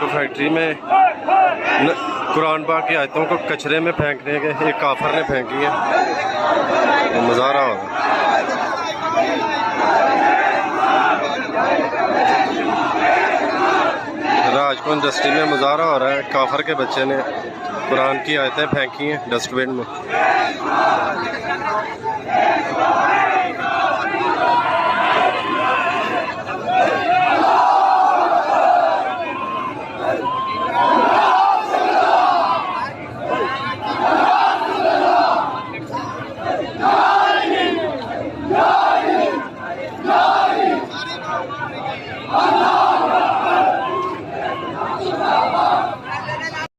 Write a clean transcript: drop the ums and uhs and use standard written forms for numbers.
Factory में कुरान पाक की आयतों को कचरे में फेंकने के एक काफर ने फेंकी है, तो मुजाहरा हो रहा है। राजकोट इंडस्ट्री में मुजाहरा हो रहा है, काफर के बच्चे ने कुरान की आयतें फेंकी हैं डस्टबिन में। Allah